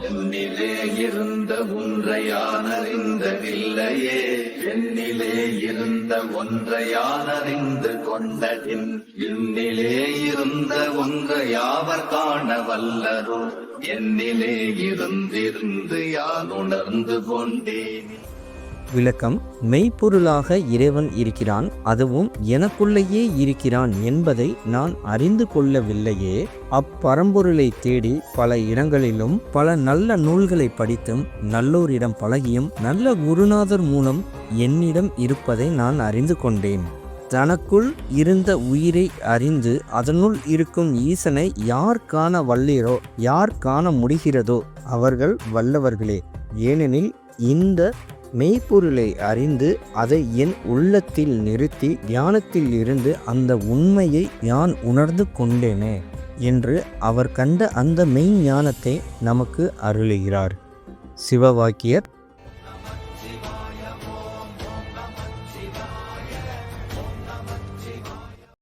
என்னிலே இருந்த ஒன்றை யான் அறிந்ததில்லையே, என்னிலே இருந்த ஒன்றை யான் அறிந்து கொண்டதின், என்னிலே இருந்த ஒன்றை யாவர் காண வல்லரோ, என்னிலே இருந்திருந்து யான் உணர்ந்து கொண்டேன். விளக்கம்: மெய்ப்பொருளாக இறைவன் இருக்கிறான், அதுவும் எனக்குள்ளேயே இருக்கிறான் என்பதை நான் அறிந்து கொள்ளவில்லையே. அப்பரம்பொருளை தேடி பல இடங்களிலும் பல நல்ல நூல்களை படித்தும் நல்லோரிடம் பழகியும் நல்ல குருநாதர் மூலம் என்னிடம் இருப்பதை நான் அறிந்து கொண்டேன். தனக்குள் இருந்த உயிரை அறிந்து அதனுள் இருக்கும் ஈசனை யார் காண வல்லீரோ, யார் காண முடிகிறதோ அவர்கள் வல்லவர்களே. ஏனெனில் இந்த மெய்ப்பொருளை அறிந்து அதை என் உள்ளத்தில் நிறுத்தி தியானத்தில் இருந்து அந்த உண்மையை யான் உணர்ந்து கொண்டேனே என்று அவர் கண்ட அந்த மெய் ஞானத்தை நமக்கு அருளுகிறார். சிவவாக்கியர்